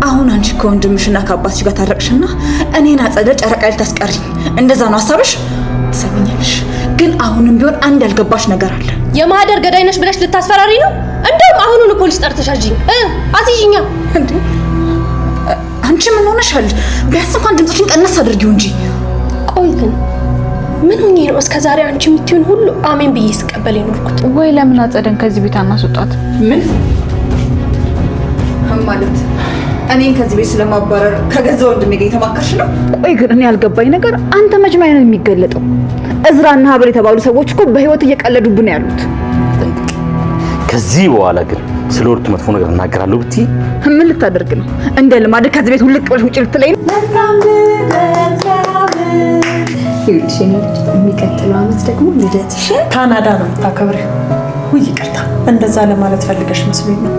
አሁን አንቺ ከወንድምሽና ከአባትሽ ጋር ታረቅሽና እኔን አጸደ ጨረቃ ልታስቀሪኝ እንደዛ ነው ሐሳብሽ? ትሰሚኛለሽ? ግን አሁንም ቢሆን አንድ ያልገባሽ ነገር አለ። የማህደር ገዳይ ነሽ ብለሽ ልታስፈራሪ ነው? እንደውም አሁኑን ፖሊስ ጠርተሽ አስይዥኛ። እንዴ አንቺ ምን ሆነሻል? ቢያንስ እንኳን ድምፅሽን ቀነስ አድርጊው እንጂ። ቆይ ግን ምን ሆኜ ነው እስከዛሬ አንቺ የምትይውን ሁሉ አሜን ብዬ ስቀበል የኖርኩት? ወይ ለምን አጸደን ከዚህ ቤት አናስወጣት? ምን ማለት እኔን ከዚህ ቤት ስለማባረር ከገዛ ወንድሜ ጋር የተማከርሽ ነው? ቆይ ግን እኔ ያልገባኝ ነገር አንተ መጅማይ ነው የሚገለጠው? እዝራና ሀብል የተባሉ ሰዎች እኮ በህይወት እየቀለዱብን ያሉት። ከዚህ በኋላ ግን ስለ ወርቱ መጥፎ ነገር እናገራለሁ ብትይ ምን ልታደርግ ነው? እንደ ልማድ ከዚህ ቤት ውልቅ ብለሽ ውጪ ልትለኝ ነው? የሚቀጥለው ዓመት ደግሞ ልደትሽ ካናዳ ነው የምታከብሪው። ውይ ይቅርታ፣ እንደዛ ለማለት ፈልገሽ መስሎኝ ነው።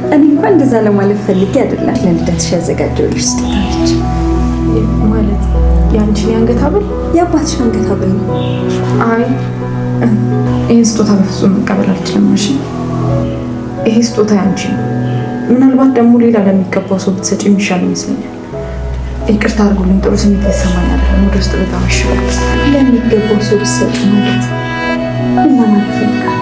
እኔ እንኳን እንደዛ ለማለት ፈልጌ አይደለም። ለልደትሽ ያዘጋጀሁልሽ ስጦታ ነች። ማለት ያንቺን የአንገት ሐብል? የአባትሽ አንገት ሐብል ነው። አይ ይሄን ስጦታ በፍጹም መቀበል አልችልም። እሺ ይሄ ስጦታ ያንቺ ነው። ምናልባት ደግሞ ሌላ ለሚገባው ሰው ብትሰጪ የሚሻል ይመስለኛል። ይቅርታ አድርጉልኝ፣ ጥሩ ስሜት ሊሰማኝ አይደለም። ወደ ውስጥ በጣም አሽባለሁ። ለሚገባው ሰው ብትሰጪ ማለት ምን ማለት ፈልጋለሁ?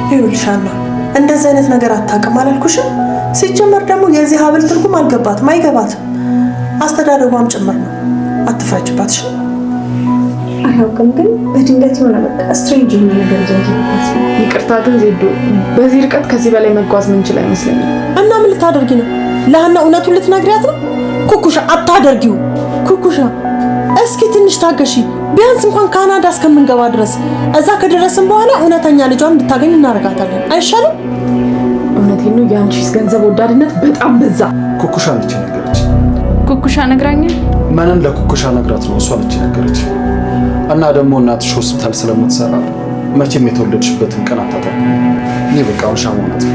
ይኸውልሻለሁ እንደዚህ አይነት ነገር አታውቅም አላልኩሽም? ሲጀመር ደግሞ የዚህ ሐብል ትርጉም አልገባትም፣ አይገባትም። አስተዳደጓም ጭምር ነው። አትፍረጅባት። እሺ አላውቅም፣ ግን በድንገት የሆነ በቃ ስትሬንጅ የሆነ ነገር ይዘውበት ነው። ይቅርታ ግን ዜዶ፣ በዚህ ርቀት ከዚህ በላይ መጓዝ ምንችል አይመስለኝም። እና ምን ልታደርጊ ነው? ለሀና እውነቱን ልትነግሪያት ነው? ኩኩሻ አታደርጊው። ኩኩሻ እስኪ ትንሽ ታገሺ፣ ቢያንስ እንኳን ካናዳ እስከምንገባ ድረስ። እዛ ከደረስን በኋላ እውነተኛ ልጇን እንድታገኝ እናደርጋታለን። አይሻልም? እውነቴን ነው። የአንቺስ ገንዘብ ወዳድነት በጣም በዛ። ኩኩሻ ነች ነገረች። ኩኩሻ ነግራኝ ማንን ለኩኩሻ ነግራት ነው? እሷ ነች ነገረች። እና ደግሞ እናትሽ ሆስፒታል ስለምትሰራ መቼም የተወለድሽበትን ቀን አታጣም። እኔ በቃ ሻማ ናት።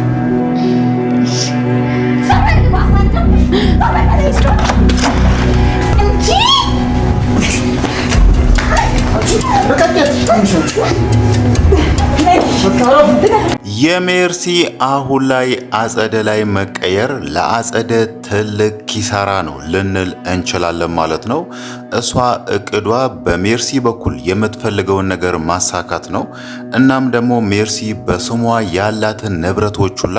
የሜርሲ አሁን ላይ አጸደ ላይ መቀየር ለአጸደ ትልቅ ኪሳራ ነው ልንል እንችላለን ማለት ነው። እሷ እቅዷ በሜርሲ በኩል የምትፈልገውን ነገር ማሳካት ነው። እናም ደግሞ ሜርሲ በስሟ ያላትን ንብረቶች ሁላ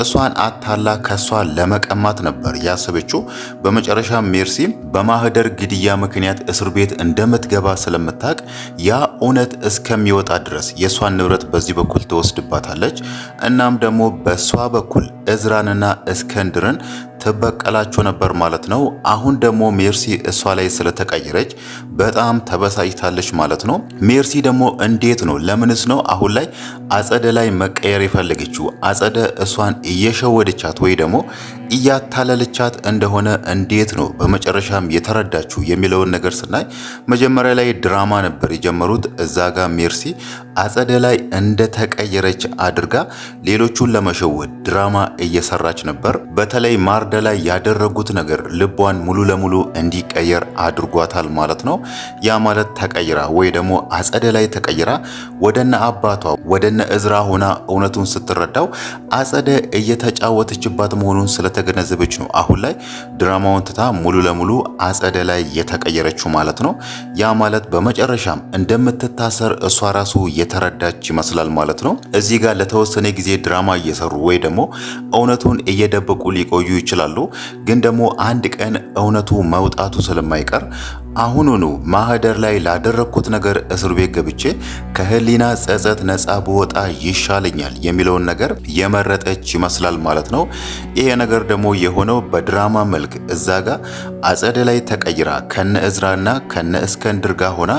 እሷን አታላ ከሷ ለመቀማት ነበር ያሰበችው። በመጨረሻ ሜርሲ በማህደር ግድያ ምክንያት እስር ቤት እንደምትገባ ስለምታውቅ ያ እውነት እስከሚወጣ ድረስ የሷን ንብረት በዚህ በኩል ትወስድባታለች። እናም ደግሞ በሷ በኩል እዝራንና እስከንድርን ትበቀላቸው ነበር ማለት ነው። አሁን ደግሞ ሜርሲ እሷ ላይ ስለተቀየረች በጣም ተበሳጭታለች ማለት ነው። ሜርሲ ደግሞ እንዴት ነው ለምንስ ነው አሁን ላይ አጸደ ላይ መቀየር የፈለገችው? አጸደ እሷን እየሸወደቻት ወይ ደግሞ እያታለለቻት እንደሆነ እንዴት ነው በመጨረሻም የተረዳችው የሚለውን ነገር ስናይ መጀመሪያ ላይ ድራማ ነበር የጀመሩት። እዛ ጋር ሜርሲ አጸደ ላይ እንደተቀየረች አድርጋ ሌሎቹን ለመሸወድ ድራማ እየሰራች ነበር። በተለይ ማርዳ ላይ ያደረጉት ነገር ልቧን ሙሉ ለሙሉ እንዲቀየር አድርጓታል ማለት ነው። ያ ማለት ተቀይራ ወይ ደግሞ አጸደ ላይ ተቀይራ ወደነ አባቷ ወደነ እዝራ ሆና እውነቱን ስትረዳው አጸደ እየተጫወተችባት መሆኑን ስለተገነዘበች ነው አሁን ላይ ድራማውን ትታ ሙሉ ለሙሉ አጸደ ላይ የተቀየረችው ማለት ነው። ያ ማለት በመጨረሻም እንደምትታሰር እሷ ራሱ የተረዳች ይመስላል ማለት ነው። እዚህ ጋር ለተወሰነ ጊዜ ድራማ እየሰሩ ወይ ደግሞ እውነቱን እየደበቁ ሊቆዩ ይችላሉ። ግን ደግሞ አንድ ቀን እውነቱ መውጣቱ ስለማይቀር አሁኑኑ ማህደር ላይ ላደረኩት ነገር እስር ቤት ገብቼ ከህሊና ጸጸት ነፃ ብወጣ ይሻለኛል የሚለውን ነገር የመረጠች ይመስላል ማለት ነው። ይሄ ነገር ደግሞ የሆነው በድራማ መልክ እዛ ጋር አጸደ ላይ ተቀይራ ከነ እዝራና ከነ እስከንድር ጋር ሆና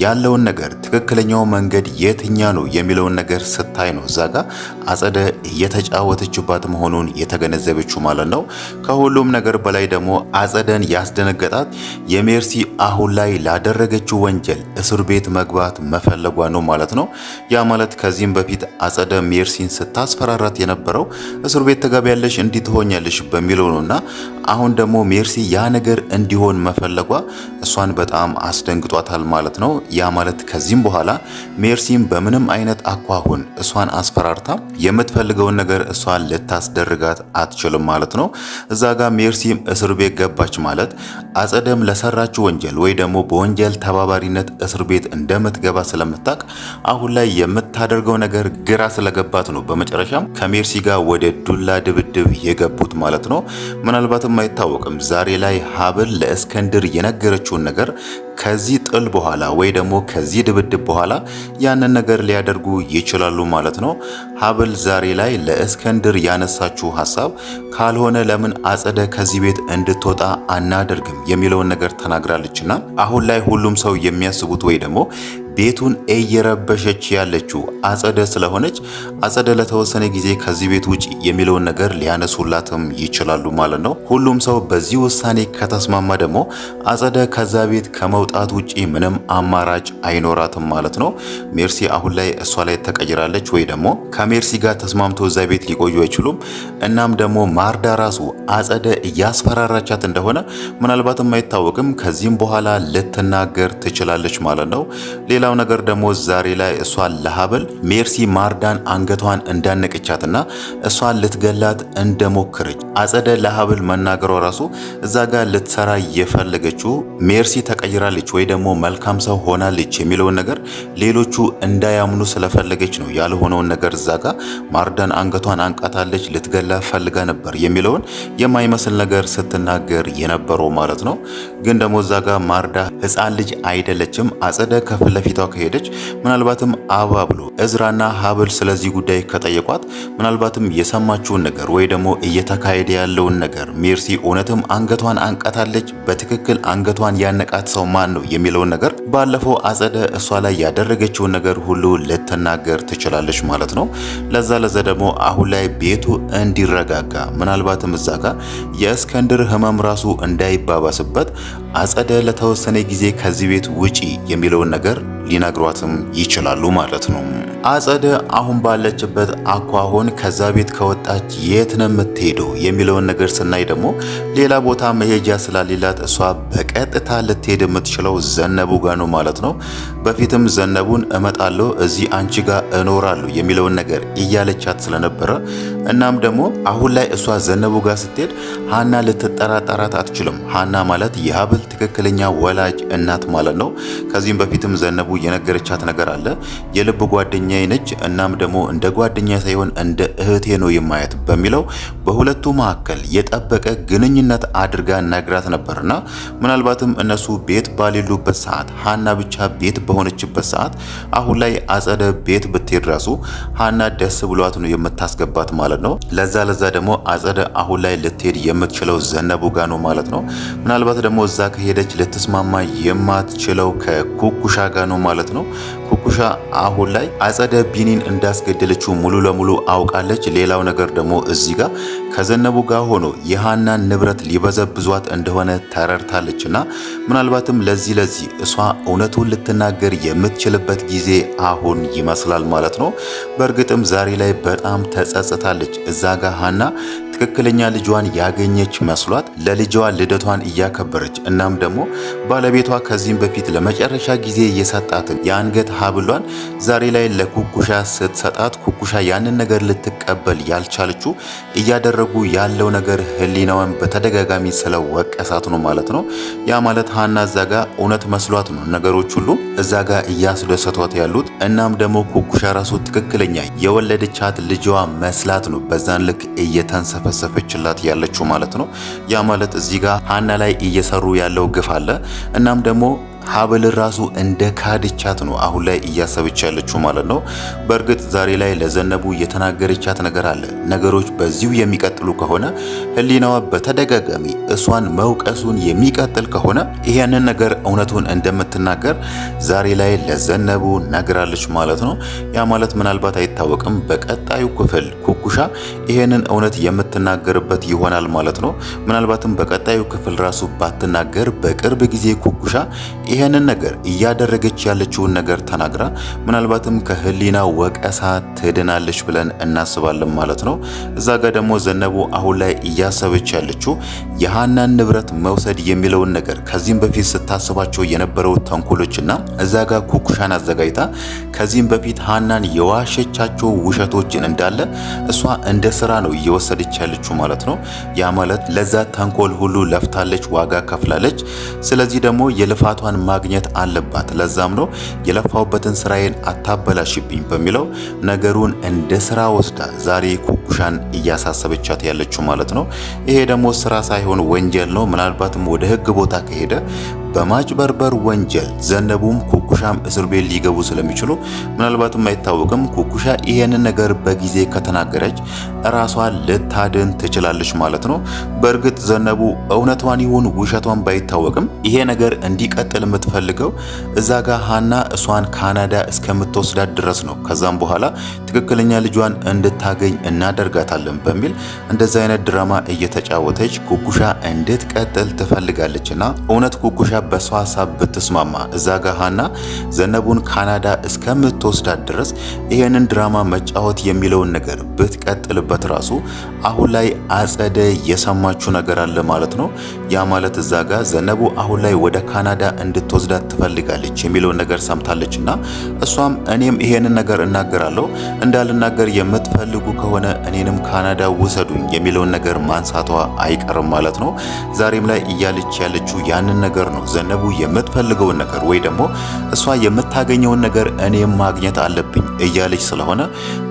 ያለውን ነገር ትክክለኛው መንገድ የትኛ ነው የሚለውን ነገር ስታይ ነው እዛ ጋር አጸደ እየተጫወተችባት መሆኑን የተገነዘበችው ማለት ነው። ከሁሉም ነገር በላይ ደግሞ አጸደን ያስደነገጣት የሜርሲ አሁን ላይ ላደረገችው ወንጀል እስር ቤት መግባት መፈለጓ ነው ማለት ነው። ያ ማለት ከዚህም በፊት አጸደ ሜርሲን ስታስፈራራት የነበረው እስር ቤት ተገቢያለሽ እንዲህ ትሆኛለሽ በሚለው ነውና አሁን ደግሞ ሜርሲ ያ ነገር እንዲሆን መፈለጓ እሷን በጣም አስደንግጧታል ማለት ነው። ያ ማለት ከዚህም በኋላ ሜርሲም በምንም አይነት አኳሁን እሷን አስፈራርታ የምትፈልገውን ነገር እሷን ልታስደርጋት አትችልም ማለት ነው። እዛ ጋር ሜርሲም እስር ቤት ገባች ማለት አጸደም ለሰራችው ወንጀል ወይ ደግሞ በወንጀል ተባባሪነት እስር ቤት እንደምትገባ ስለምታቅ አሁን ላይ የምታደርገው ነገር ግራ ስለገባት ነው በመጨረሻም ከሜርሲ ጋር ወደ ዱላ ድብድብ የገቡት ማለት ነው። ምናልባትም አይታወቅም ዛሬ ላይ ሀብል ለእስክንድር የነገረችውን ነገር ከዚህ ጥል በኋላ ወይ ደግሞ ከዚህ ድብድብ በኋላ ያንን ነገር ሊያደርጉ ይችላሉ ማለት ነው። ሀብል ዛሬ ላይ ለእስክንድር ያነሳችው ሀሳብ ካልሆነ ለምን አጸደ ከዚህ ቤት እንድትወጣ አናደርግም የሚለውን ነገር ተናግራለችና አሁን ላይ ሁሉም ሰው የሚያስቡት ወይ ደግሞ ቤቱን እየረበሸች ያለችው አጸደ ስለሆነች አጸደ ለተወሰነ ጊዜ ከዚህ ቤት ውጪ የሚለውን ነገር ሊያነሱላትም ይችላሉ ማለት ነው። ሁሉም ሰው በዚህ ውሳኔ ከተስማማ ደግሞ አጸደ ከዛ ቤት ከመውጣት ውጪ ምንም አማራጭ አይኖራትም ማለት ነው። ሜርሲ አሁን ላይ እሷ ላይ ተቀይራለች ወይ ደግሞ ከሜርሲ ጋር ተስማምቶ እዛ ቤት ሊቆዩ አይችሉም። እናም ደግሞ ማርዳ ራሱ አጸደ እያስፈራራቻት እንደሆነ ምናልባትም አይታወቅም ከዚህም በኋላ ልትናገር ትችላለች ማለት ነው። ሌላው ነገር ደግሞ ዛሬ ላይ እሷን ለሀብል ሜርሲ ማርዳን አንገቷን እንዳነቀቻትና እሷን ልትገላት እንደሞከረች አጸደ ለሀብል መናገሯ ራሱ እዛ ጋር ልትሰራ የፈለገችው ሜርሲ ተቀይራለች ወይ ደግሞ መልካም ሰው ሆናለች የሚለውን ነገር ሌሎቹ እንዳያምኑ ስለፈለገች ነው። ያልሆነውን ነገር እዛ ጋር ማርዳን አንገቷን አንቃታለች ልትገላ ፈልጋ ነበር የሚለውን የማይመስል ነገር ስትናገር የነበረው ማለት ነው። ግን ደግሞ እዛ ጋር ማርዳ ሕፃን ልጅ አይደለችም። አጸደ ከፍለ ፊቷ ከሄደች ምናልባትም አባ ብሎ እዝራና ሀብል ስለዚህ ጉዳይ ከጠየቋት ምናልባትም የሰማችውን ነገር ወይ ደግሞ እየተካሄደ ያለውን ነገር ሜርሲ እውነትም አንገቷን አንቀታለች በትክክል አንገቷን ያነቃት ሰው ማን ነው የሚለውን ነገር ባለፈው አጸደ እሷ ላይ ያደረገችውን ነገር ሁሉ ልትናገር ትችላለች ማለት ነው። ለዛ ደግሞ አሁን ላይ ቤቱ እንዲረጋጋ ምናልባትም እዛ ጋር የእስክንድር ህመም ራሱ እንዳይባባስበት አጸደ ለተወሰነ ጊዜ ከዚህ ቤት ውጪ የሚለውን ነገር ሊነግሯትም ይችላሉ ማለት ነው። አጸደ አሁን ባለችበት አኳሆን ከዛ ቤት ከወጣች የት ነው የምትሄደው የሚለውን ነገር ስናይ ደግሞ ሌላ ቦታ መሄጃ ስላሌላት እሷ በቀጥታ ልትሄድ የምትችለው ዘነቡ ጋር ነው ማለት ነው። በፊትም ዘነቡን እመጣለሁ እዚህ አንቺ ጋር እኖራለሁ የሚለውን ነገር እያለቻት ስለነበረ እናም ደግሞ አሁን ላይ እሷ ዘነቡ ጋር ስትሄድ ሀና ልትጠራጠራት አትችልም። ሀና ማለት የሀብል ትክክለኛ ወላጅ እናት ማለት ነው። ከዚህም በፊትም ዘነቡ የነገረቻት ነገር አለ የልብ ጓደኛዬ ነች እናም ደግሞ እንደ ጓደኛ ሳይሆን እንደ እህቴ ነው የማያት በሚለው በሁለቱ መካከል የጠበቀ ግንኙነት አድርጋ ነግራት ነበርና ምናልባትም እነሱ ቤት ባሌሉበት ሰዓት ሀና ብቻ ቤት በሆነችበት ሰዓት አሁን ላይ አጸደ ቤት ብትሄድ ራሱ ሀና ደስ ብሏት ነው የምታስገባት ማለት ነው። ለዛ ደግሞ አጸደ አሁን ላይ ልትሄድ የምትችለው ዘነቡ ጋር ነው ማለት ነው። ምናልባት ደግሞ እዛ ከሄደች ልትስማማ የማትችለው ከኩኩሻ ጋር ነው ማለት ነው። ኩኩሻ አሁን ላይ አጸደ ቢኒን እንዳስገደለችው ሙሉ ለሙሉ አውቃለች። ሌላው ነገር ደግሞ እዚህ ጋር ከዘነቡ ጋር ሆኖ የሃናን ንብረት ሊበዘብዟት እንደሆነ ተረድታለችና ምናልባትም ለዚህ እሷ እውነቱን ልትናገር የምትችልበት ጊዜ አሁን ይመስላል ማለት ነው። በእርግጥም ዛሬ ላይ በጣም ተጸጽታለች። እዛ ጋር ሃና ትክክለኛ ልጇን ያገኘች መስሏት ለልጇ ልደቷን እያከበረች እናም ደግሞ ባለቤቷ ከዚህም በፊት ለመጨረሻ ጊዜ የሰጣትን የአንገት ሀብሏን ዛሬ ላይ ለኩኩሻ ስትሰጣት ኩኩሻ ያንን ነገር ልትቀበል ያልቻለችው እያደረጉ ያለው ነገር ህሊናዋን በተደጋጋሚ ስለወቀሳት ነው ማለት ነው። ያ ማለት ሀና እዛ ጋ እውነት መስሏት ነው ነገሮች ሁሉ እዛ ጋ እያስደሰቷት ያሉት። እናም ደግሞ ኩኩሻ ራሱ ትክክለኛ የወለደቻት ልጇ መስላት ነው በዛን ልክ እየተንሰፈሰፈችላት ያለችው ማለት ነው። ያ ማለት እዚህ ጋር ሀና ላይ እየሰሩ ያለው ግፍ አለ። እናም ደግሞ ሀብል ራሱ እንደ ካድቻት ነው አሁን ላይ እያሰበች ያለችው ማለት ነው። በእርግጥ ዛሬ ላይ ለዘነቡ የተናገረቻት ነገር አለ። ነገሮች በዚሁ የሚቀጥሉ ከሆነ ህሊናዋ በተደጋጋሚ እሷን መውቀሱን የሚቀጥል ከሆነ ይሄንን ነገር እውነቱን እንደምትናገር ዛሬ ላይ ለዘነቡ ነግራለች ማለት ነው። ያ ማለት ምናልባት አይታወቅም፣ በቀጣዩ ክፍል ኩኩሻ ይሄንን እውነት የምትናገርበት ይሆናል ማለት ነው። ምናልባትም በቀጣዩ ክፍል ራሱ ባትናገር በቅርብ ጊዜ ኩኩሻ ይሄንን ነገር እያደረገች ያለችውን ነገር ተናግራ ምናልባትም ከህሊና ወቀሳ ትድናለች ብለን እናስባለን ማለት ነው። እዛ ጋር ደግሞ ዘነቡ አሁን ላይ እያሰበች ያለችው የሃናን ንብረት መውሰድ የሚለውን ነገር ከዚህም በፊት ስታስባቸው የነበረው ተንኮሎችና እዛ ጋር ኩኩሻን አዘጋጅታ ከዚህም በፊት ሃናን የዋሸቻቸው ውሸቶችን እንዳለ እሷ እንደ ስራ ነው እየወሰደች ያለችው ማለት ነው። ያ ማለት ለዛ ተንኮል ሁሉ ለፍታለች፣ ዋጋ ከፍላለች። ስለዚህ ደግሞ የልፋቷን ማግኘት አለባት። ለዛም ነው የለፋውበትን ስራዬን አታበላሽብኝ በሚለው ነገሩን እንደ ስራ ወስዳ ዛሬ ኩኩሻን እያሳሰበቻት ያለችው ማለት ነው። ይሄ ደግሞ ስራ ሳይሆን ወንጀል ነው። ምናልባትም ወደ ህግ ቦታ ከሄደ በማጭበርበር ወንጀል ዘነቡም ኩኩሻም እስር ቤት ሊገቡ ስለሚችሉ ምናልባትም አይታወቅም፣ ኩኩሻ ይሄንን ነገር በጊዜ ከተናገረች ራሷን ልታድን ትችላለች ማለት ነው። በእርግጥ ዘነቡ እውነቷን ይሁን ውሸቷን ባይታወቅም ይሄ ነገር እንዲቀጥል የምትፈልገው እዛ ጋር ሃና እሷን ካናዳ እስከምትወስዳት ድረስ ነው። ከዛም በኋላ ትክክለኛ ልጇን እንድታገኝ እናደርጋታለን በሚል እንደዛ አይነት ድራማ እየተጫወተች ኩኩሻ እንድትቀጥል ትፈልጋለችና እውነት ኩኩሻ በሷ ሀሳብ ብትስማማ እዛ ጋር ሃና ዘነቡን ካናዳ እስከምትወስዳት ድረስ ይሄንን ድራማ መጫወት የሚለውን ነገር ብትቀጥልበት ራሱ አሁን ላይ አጸደ የሰማችው ነገር አለ ማለት ነው። ያ ማለት እዛ ጋር ዘነቡ አሁን ላይ ወደ ካናዳ እንድትወስዳት ትፈልጋለች የሚለውን ነገር ሰምታለችና እሷም እኔም ይሄንን ነገር እናገራለሁ፣ እንዳልናገር የምትፈልጉ ከሆነ እኔንም ካናዳ ውሰዱኝ የሚለውን ነገር ማንሳቷ አይቀርም ማለት ነው። ዛሬም ላይ እያለች ያለችው ያንን ነገር ነው። ዘነቡ የምትፈልገውን ነገር ወይ ደግሞ እሷ የምታገኘውን ነገር እኔም ማግኘት አለብኝ እያለች ስለሆነ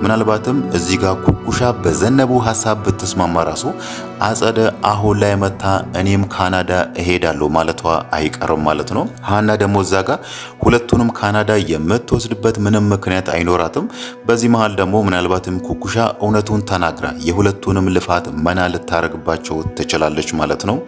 ምናልባትም እዚህ ጋር ኩኩሻ በዘነቡ ሀሳብ ብትስማማ ራሱ አጸደ አሁን ላይ መታ እኔም ካናዳ እሄዳለሁ ማለቷ አይቀርም ማለት ነው። ሃና ደግሞ እዛ ጋር ሁለቱንም ካናዳ የምትወስድበት ምንም ምክንያት አይኖራትም። በዚህ መሃል ደግሞ ምናልባትም ኩኩሻ እውነቱን ተናግራ የሁለቱንም ልፋት መና ልታረግባቸው ትችላለች ማለት ነው።